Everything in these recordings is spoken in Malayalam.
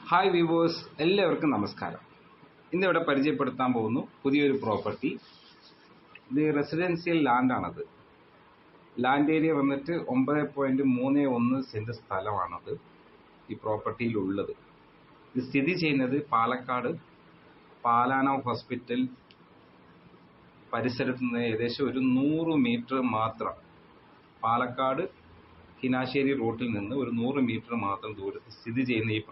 ഹായ് വ്യൂവേഴ്സ്, എല്ലാവർക്കും നമസ്കാരം. ഇന്നിവിടെ പരിചയപ്പെടുത്താൻ പോകുന്നു പുതിയൊരു പ്രോപ്പർട്ടി. ഇത് റെസിഡൻഷ്യൽ ലാൻഡാണത്. ലാൻഡ് ഏരിയ വന്നിട്ട് 9.31 സെന്റ് സ്ഥലമാണത് ഈ പ്രോപ്പർട്ടിയിലുള്ളത്. ഇത് സ്ഥിതി ചെയ്യുന്നത് പാലക്കാട് പാലാന ഹോസ്പിറ്റൽ പരിസരത്ത് നിന്ന് ഏകദേശം ഒരു 100 മീറ്റർ മാത്രം, പാലക്കാട് കിനാശ്ശേരി റൂട്ടിൽ നിന്ന് ഒരു 100 മീറ്റർ മാത്രം ദൂരത്ത് സ്ഥിതി ചെയ്യുന്ന ഈ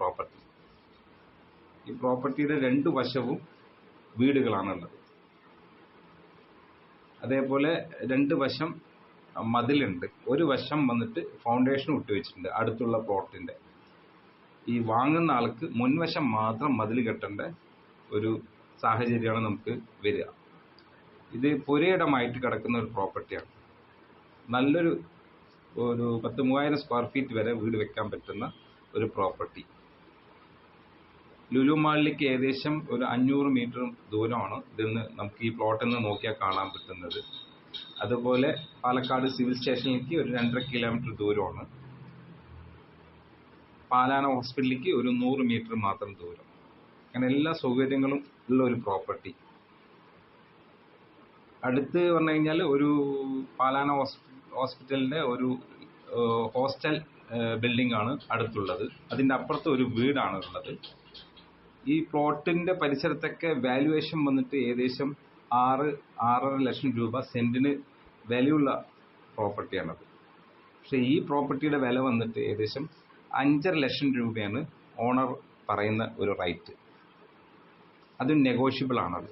പ്രോപ്പർട്ടിയുടെ 2 വശവും വീടുകളാണുള്ളത്. അതേപോലെ 2 വശം മതിലുണ്ട്. ഒരു വശം വന്നിട്ട് ഫൗണ്ടേഷൻ ഇട്ടുവെച്ചിട്ടുണ്ട് അടുത്തുള്ള പ്ലോട്ടിന്റെ. ഈ വാങ്ങുന്ന ആൾക്ക് മുൻവശം മാത്രം മതിൽ കെട്ടേണ്ട ഒരു സാഹചര്യമാണ് നമുക്ക് വരിക. ഇത് പുരയിടമായിട്ട് കിടക്കുന്ന ഒരു പ്രോപ്പർട്ടിയാണ്. നല്ലൊരു 10,000 സ്ക്വയർ ഫീറ്റ് വരെ വീട് വെക്കാൻ പറ്റുന്ന ഒരു പ്രോപ്പർട്ടി. ലുലു മാളിലേക്ക് ഏകദേശം ഒരു 500 മീറ്റർ ദൂരമാണ് ഇതിന്ന് നമുക്ക് ഈ പ്ലോട്ടിൽ നിന്ന് നോക്കിയാൽ കാണാൻ പറ്റുന്നത്. അതുപോലെ പാലക്കാട് സിവിൽ സ്റ്റേഷനിലേക്ക് ഒരു 2.5 കിലോമീറ്റർ ദൂരമാണ്. പാലാന ഹോസ്പിറ്റലിലേക്ക് ഒരു 100 മീറ്റർ മാത്രം ദൂരം. അങ്ങനെ എല്ലാ സൗകര്യങ്ങളും ഉള്ള ഒരു പ്രോപ്പർട്ടി. അടുത്ത് പറഞ്ഞു കഴിഞ്ഞാൽ ഒരു പാലാന ഹോസ്പിറ്റലിന്റെ ഒരു ഹോസ്റ്റൽ ബിൽഡിംഗ് ആണ് അടുത്തുള്ളത്. അതിന്റെ അപ്പുറത്ത് ഒരു വീടാണ് ഉള്ളത്. ഈ പ്ലോട്ടിന്റെ പരിസരത്തൊക്കെ വാല്യുവേഷൻ വന്നിട്ട് ഏകദേശം 6.5 ലക്ഷം രൂപ സെന്റിന് വിലയുള്ള പ്രോപ്പർട്ടിയാണത്. പക്ഷെ ഈ പ്രോപ്പർട്ടിയുടെ വില വന്നിട്ട് ഏകദേശം 5.5 ലക്ഷം രൂപയാണ് ഓണർ പറയുന്ന ഒരു റേറ്റ്. അത് നെഗോഷ്യബിൾ ആണത്.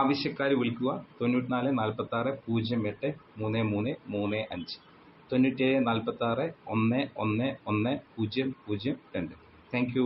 ആവശ്യക്കാർ വിളിക്കുക 94 46 08 3335 97 46 11 10 02. Thank you.